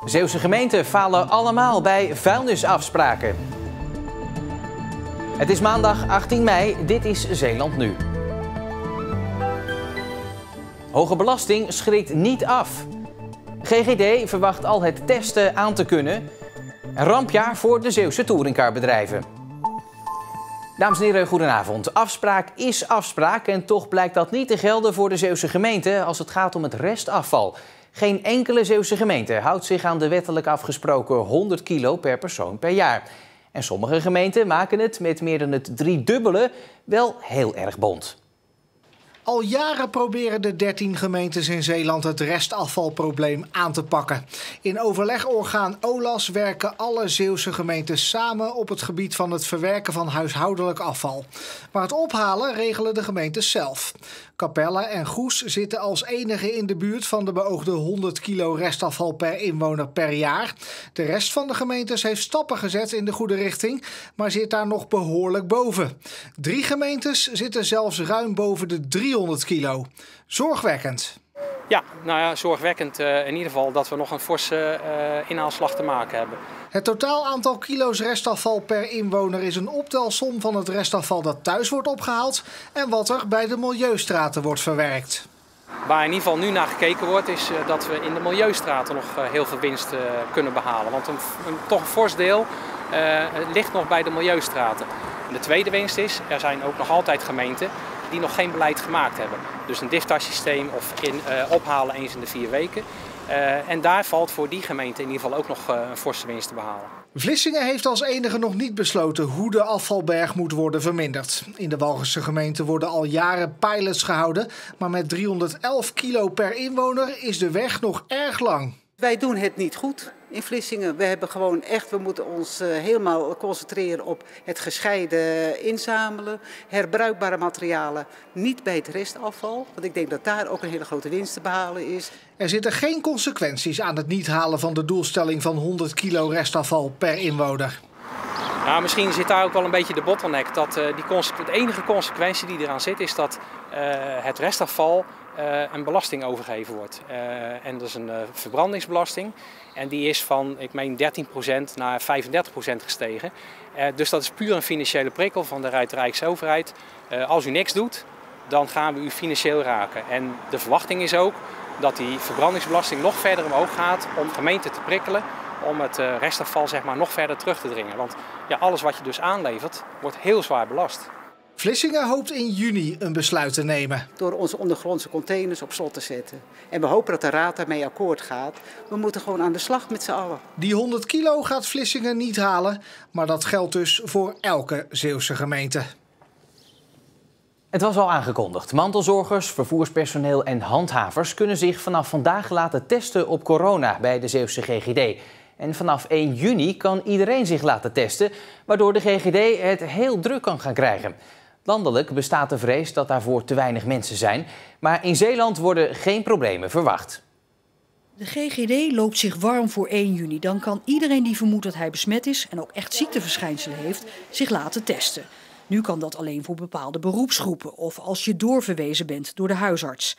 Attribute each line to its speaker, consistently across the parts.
Speaker 1: Zeeuwse gemeenten falen allemaal bij vuilnisafspraken. Het is maandag 18 mei, dit is Zeeland Nu. Hoge belasting schrikt niet af. GGD verwacht al het testen aan te kunnen. Een rampjaar voor de Zeeuwse touringcarbedrijven. Dames en heren, goedenavond. Afspraak is afspraak en toch blijkt dat niet te gelden voor de Zeeuwse gemeente als het gaat om het restafval. Geen enkele Zeeuwse gemeente houdt zich aan de wettelijk afgesproken 100 kilo per persoon per jaar. En sommige gemeenten maken het met meer dan het driedubbele wel heel erg bont.
Speaker 2: Al jaren proberen de 13 gemeentes in Zeeland het restafvalprobleem aan te pakken. In overlegorgaan OLAS werken alle Zeeuwse gemeentes samen op het gebied van het verwerken van huishoudelijk afval. Maar het ophalen regelen de gemeentes zelf. Capelle en Goes zitten als enige in de buurt van de beoogde 100 kilo restafval per inwoner per jaar. De rest van de gemeentes heeft stappen gezet in de goede richting, maar zit daar nog behoorlijk boven. 3 gemeentes zitten zelfs ruim boven de 300 kilo. Zorgwekkend.
Speaker 3: Ja, nou ja, zorgwekkend in ieder geval dat we nog een forse inhaalslag te maken hebben.
Speaker 2: Het totaal aantal kilo's restafval per inwoner is een optelsom van het restafval dat thuis wordt opgehaald en wat er bij de milieustraten wordt verwerkt.
Speaker 3: Waar in ieder geval nu naar gekeken wordt is dat we in de milieustraten nog heel veel winst kunnen behalen. Want toch een fors deel ligt nog bij de milieustraten. En de tweede winst is, er zijn ook nog altijd gemeenten die nog geen beleid gemaakt hebben. Dus een DIFTA-systeem of ophalen eens in de 4 weken. En daar valt voor die gemeente in ieder geval ook nog een forse winst te behalen.
Speaker 2: Vlissingen heeft als enige nog niet besloten hoe de afvalberg moet worden verminderd. In de Walgense gemeente worden al jaren pilots gehouden, maar met 311 kilo per inwoner is de weg nog erg lang.
Speaker 4: Wij doen het niet goed in Vlissingen. We moeten ons helemaal concentreren op het gescheiden inzamelen. Herbruikbare materialen, niet bij het restafval. Want ik denk dat daar ook een hele grote winst te behalen is.
Speaker 2: Er zitten geen consequenties aan het niet halen van de doelstelling van 100 kilo restafval per inwoner.
Speaker 3: Nou, misschien zit daar ook wel een beetje de bottleneck. De enige consequentie die eraan zit is dat het restafval een belasting overgegeven wordt. En dat is een verbrandingsbelasting. En die is van, ik meen, 13% naar 35% gestegen. Dus dat is puur een financiële prikkel van de Rijksoverheid. Als u niks doet, dan gaan we u financieel raken. En de verwachting is ook dat die verbrandingsbelasting nog verder omhoog gaat om gemeenten te prikkelen, om het restafval zeg maar, nog verder terug te dringen. Want ja, alles wat je dus aanlevert, wordt heel zwaar belast.
Speaker 2: Vlissingen hoopt in juni een besluit te nemen.
Speaker 4: Door onze ondergrondse containers op slot te zetten. En we hopen dat de Raad daarmee akkoord gaat. We moeten gewoon aan de slag met z'n allen.
Speaker 2: Die 100 kilo gaat Vlissingen niet halen, maar dat geldt dus voor elke Zeeuwse gemeente.
Speaker 1: Het was al aangekondigd. Mantelzorgers, vervoerspersoneel en handhavers kunnen zich vanaf vandaag laten testen op corona bij de Zeeuwse GGD. En vanaf 1 juni kan iedereen zich laten testen, waardoor de GGD het heel druk kan gaan krijgen. Landelijk bestaat de vrees dat daarvoor te weinig mensen zijn, maar in Zeeland worden geen problemen verwacht.
Speaker 5: De GGD loopt zich warm voor 1 juni. Dan kan iedereen die vermoedt dat hij besmet is en ook echt ziekteverschijnselen heeft, zich laten testen. Nu kan dat alleen voor bepaalde beroepsgroepen of als je doorverwezen bent door de huisarts.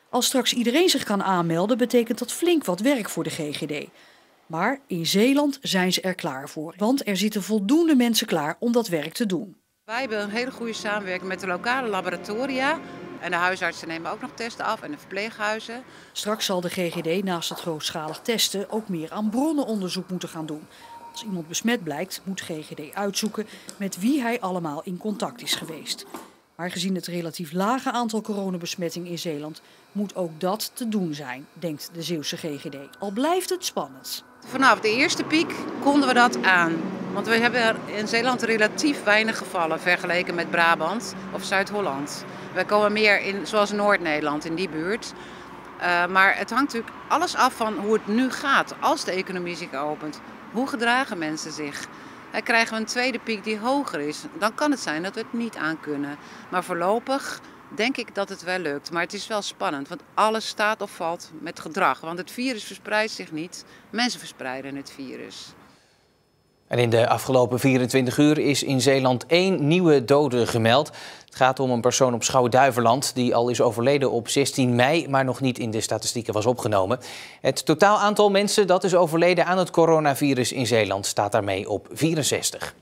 Speaker 5: Als straks iedereen zich kan aanmelden, betekent dat flink wat werk voor de GGD. Maar in Zeeland zijn ze er klaar voor, want er zitten voldoende mensen klaar om dat werk te doen.
Speaker 6: Wij hebben een hele goede samenwerking met de lokale laboratoria. En de huisartsen nemen ook nog testen af en de verpleeghuizen.
Speaker 5: Straks zal de GGD naast het grootschalig testen ook meer aan bronnenonderzoek moeten gaan doen. Als iemand besmet blijkt, moet GGD uitzoeken met wie hij allemaal in contact is geweest. Maar gezien het relatief lage aantal coronabesmettingen in Zeeland moet ook dat te doen zijn, denkt de Zeeuwse GGD. Al blijft het spannend.
Speaker 6: Vanaf de eerste piek konden we dat aan. Want we hebben in Zeeland relatief weinig gevallen vergeleken met Brabant of Zuid-Holland. Wij komen meer in, zoals Noord-Nederland, in die buurt. Maar het hangt natuurlijk alles af van hoe het nu gaat als de economie zich opent. Hoe gedragen mensen zich? Krijgen we een tweede piek die hoger is, dan kan het zijn dat we het niet aan kunnen. Maar voorlopig denk ik dat het wel lukt. Maar het is wel spannend, want alles staat of valt met gedrag. Want het virus verspreidt zich niet, mensen verspreiden het virus.
Speaker 1: En in de afgelopen 24 uur is in Zeeland 1 nieuwe dode gemeld. Het gaat om een persoon op Schouwen-Duiveland die al is overleden op 16 mei, maar nog niet in de statistieken was opgenomen. Het totaal aantal mensen dat is overleden aan het coronavirus in Zeeland staat daarmee op 64.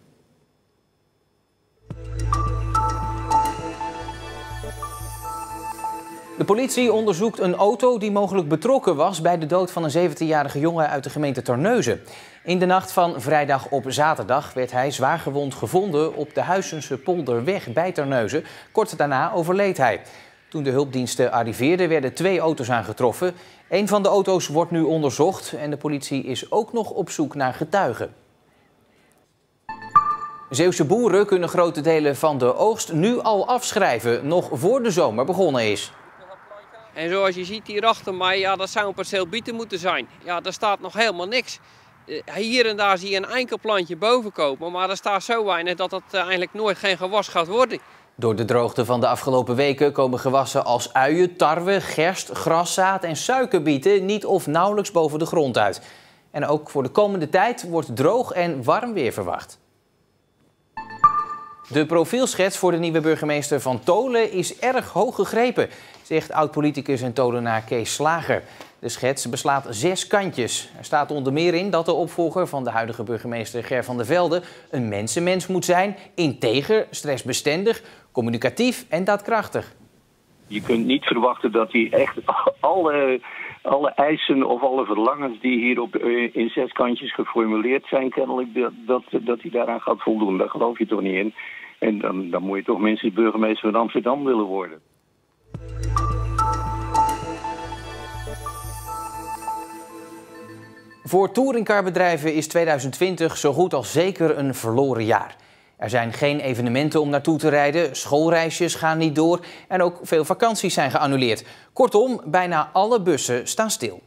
Speaker 1: De politie onderzoekt een auto die mogelijk betrokken was bij de dood van een 17-jarige jongen uit de gemeente Terneuzen. In de nacht van vrijdag op zaterdag werd hij zwaargewond gevonden op de Huizense Polderweg bij Terneuzen. Kort daarna overleed hij. Toen de hulpdiensten arriveerden werden 2 auto's aangetroffen. Een van de auto's wordt nu onderzocht en de politie is ook nog op zoek naar getuigen. Zeeuwse boeren kunnen grote delen van de oogst nu al afschrijven, nog voor de zomer begonnen is.
Speaker 7: En zoals je ziet hier achter mij, ja, dat zou een perceel bieten moeten zijn. Ja, daar staat nog helemaal niks. Hier en daar zie je een enkel plantje boven komen, maar er staat zo weinig dat het eigenlijk nooit geen gewas gaat worden.
Speaker 1: Door de droogte van de afgelopen weken komen gewassen als uien, tarwe, gerst, graszaad en suikerbieten niet of nauwelijks boven de grond uit. En ook voor de komende tijd wordt droog en warm weer verwacht. De profielschets voor de nieuwe burgemeester van Tholen is erg hoog gegrepen, zegt oud-politicus en Tholenaar Kees Slager. De schets beslaat 6 kantjes. Er staat onder meer in dat de opvolger van de huidige burgemeester Ger van der Velde een mensenmens moet zijn, integer, stressbestendig, communicatief en daadkrachtig.
Speaker 8: Je kunt niet verwachten dat hij echt alle eisen of alle verlangens die hier in 6 kantjes geformuleerd zijn, kennelijk dat hij daaraan gaat voldoen. Daar geloof je toch niet in. En dan moet je toch minstens burgemeester van Amsterdam willen worden.
Speaker 1: Voor touringcarbedrijven is 2020 zo goed als zeker een verloren jaar. Er zijn geen evenementen om naartoe te rijden, schoolreisjes gaan niet door en ook veel vakanties zijn geannuleerd. Kortom, bijna alle bussen staan stil.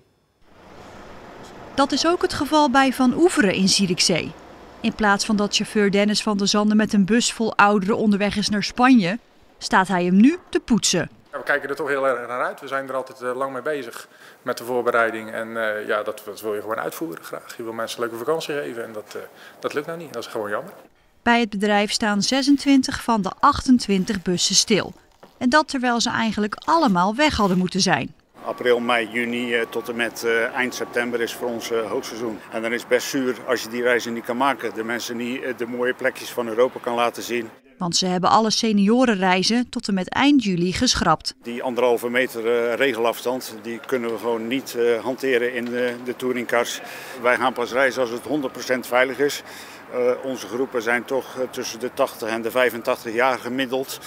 Speaker 5: Dat is ook het geval bij Van Oeveren in Zierikzee. In plaats van dat chauffeur Dennis van der Zanden met een bus vol ouderen onderweg is naar Spanje, staat hij hem nu te poetsen.
Speaker 9: Ja, we kijken er toch heel erg naar uit. We zijn er altijd lang mee bezig met de voorbereiding. En ja, dat wil je gewoon uitvoeren graag. Je wil mensen een leuke vakantie geven en dat lukt nou niet. Dat is gewoon jammer.
Speaker 5: Bij het bedrijf staan 26 van de 28 bussen stil. En dat terwijl ze eigenlijk allemaal weg hadden moeten zijn.
Speaker 10: April, mei, juni tot en met eind september is voor ons hoogseizoen. En dan is het best zuur als je die reizen niet kan maken. De mensen niet de mooie plekjes van Europa kan laten zien.
Speaker 5: Want ze hebben alle seniorenreizen tot en met eind juli geschrapt.
Speaker 10: Die 1,5 meter regelafstand die kunnen we gewoon niet hanteren in de touringcars. Wij gaan pas reizen als het 100% veilig is. Onze groepen zijn toch tussen de 80 en de 85 jaar gemiddeld.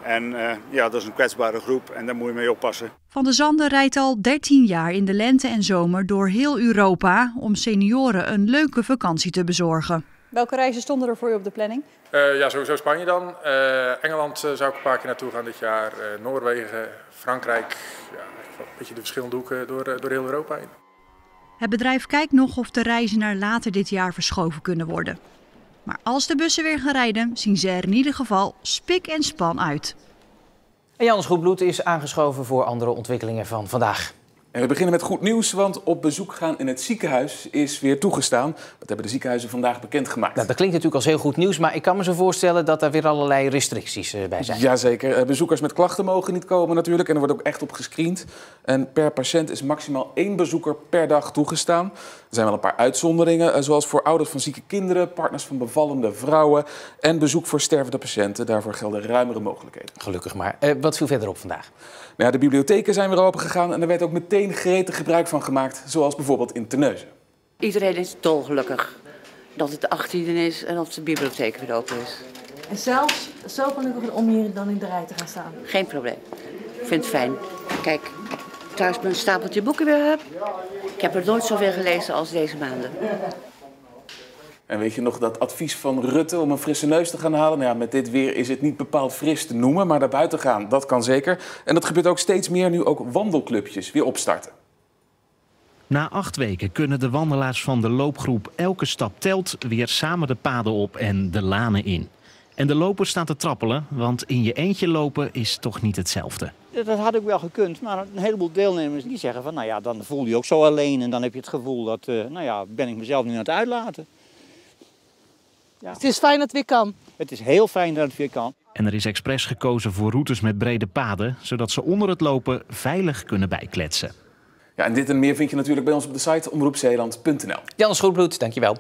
Speaker 10: En ja, dat is een kwetsbare groep en daar moet je mee oppassen.
Speaker 5: Van der Zanden rijdt al 13 jaar in de lente en zomer door heel Europa om senioren een leuke vakantie te bezorgen.
Speaker 11: Welke reizen stonden er voor je op de planning?
Speaker 9: Ja, sowieso Spanje dan. Engeland zou ik een paar keer naartoe gaan dit jaar. Noorwegen, Frankrijk. Ja, een beetje de verschillende hoeken door heel Europa heen.
Speaker 5: Het bedrijf kijkt nog of de reizen naar later dit jaar verschoven kunnen worden. Maar als de bussen weer gaan rijden, zien ze er in ieder geval spik en span uit.
Speaker 1: En Jannes Goedbloed is aangeschoven voor andere ontwikkelingen van vandaag.
Speaker 12: En we beginnen met goed nieuws, want op bezoek gaan in het ziekenhuis is weer toegestaan. Dat hebben de ziekenhuizen vandaag bekendgemaakt.
Speaker 1: Nou, dat klinkt natuurlijk als heel goed nieuws, maar ik kan me zo voorstellen dat er weer allerlei restricties bij zijn.
Speaker 12: Jazeker. Bezoekers met klachten mogen niet komen natuurlijk en er wordt ook echt op gescreend. En per patiënt is maximaal 1 bezoeker per dag toegestaan. Er zijn wel een paar uitzonderingen, zoals voor ouders van zieke kinderen, partners van bevallende vrouwen en bezoek voor stervende patiënten. Daarvoor gelden ruimere mogelijkheden.
Speaker 1: Gelukkig maar. Wat viel verder op vandaag?
Speaker 12: Nou ja, de bibliotheken zijn weer open gegaan en er werd ook meteen gretig gebruik van gemaakt, zoals bijvoorbeeld in Terneuzen.
Speaker 13: Iedereen is dolgelukkig dat het de 18e is en dat de bibliotheek weer open is.
Speaker 11: En zelfs zo gelukkig om hier dan in de rij te gaan staan?
Speaker 13: Geen probleem. Ik vind het fijn. Kijk, thuis mijn stapeltje boeken weer heb. Ik heb er nooit zoveel gelezen als deze maanden.
Speaker 12: En weet je nog dat advies van Rutte om een frisse neus te gaan halen? Nou ja, met dit weer is het niet bepaald fris te noemen, maar naar buiten gaan, dat kan zeker. En dat gebeurt ook steeds meer nu ook wandelclubjes weer opstarten.
Speaker 14: Na 8 weken kunnen de wandelaars van de loopgroep Elke Stap Telt weer samen de paden op en de lanen in. En de lopers staan te trappelen, want in je eentje lopen is toch niet hetzelfde.
Speaker 15: Dat had ik wel gekund, maar een heleboel deelnemers die zeggen van nou ja, dan voel je ook zo alleen en dan heb je het gevoel dat, nou ja, ben ik mezelf nu aan het uitlaten.
Speaker 11: Ja. Het is fijn dat het weer kan.
Speaker 15: Het is heel fijn dat het weer kan.
Speaker 14: En er is expres gekozen voor routes met brede paden, zodat ze onder het lopen veilig kunnen bijkletsen.
Speaker 12: Ja, en dit en meer vind je natuurlijk bij ons op de site omroepzeeland.nl.
Speaker 1: Jannes Groenbloed, dankjewel.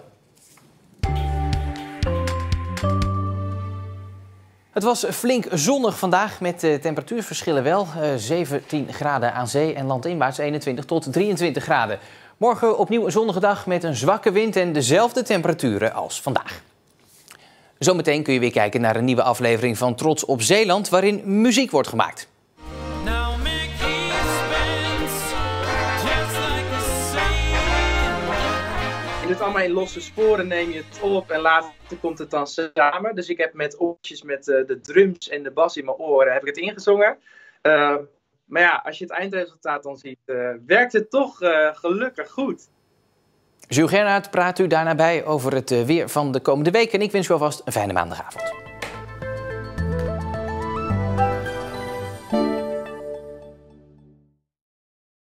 Speaker 1: Het was flink zonnig vandaag met temperatuurverschillen wel. 17 graden aan zee en landinwaarts 21 tot 23 graden. Morgen opnieuw een zonnige dag met een zwakke wind en dezelfde temperaturen als vandaag. Zometeen kun je weer kijken naar een nieuwe aflevering van Trots op Zeeland, waarin muziek wordt gemaakt.
Speaker 16: Je doet allemaal in losse sporen, neem je het op en later komt het dan samen. Dus ik heb met oortjes met de drums en de bas in mijn oren heb ik het ingezongen. Maar ja, als je het eindresultaat dan ziet, werkt het toch gelukkig goed.
Speaker 1: Jules Gernaert praat u daarna bij over het weer van de komende week. En ik wens u alvast een fijne maandagavond.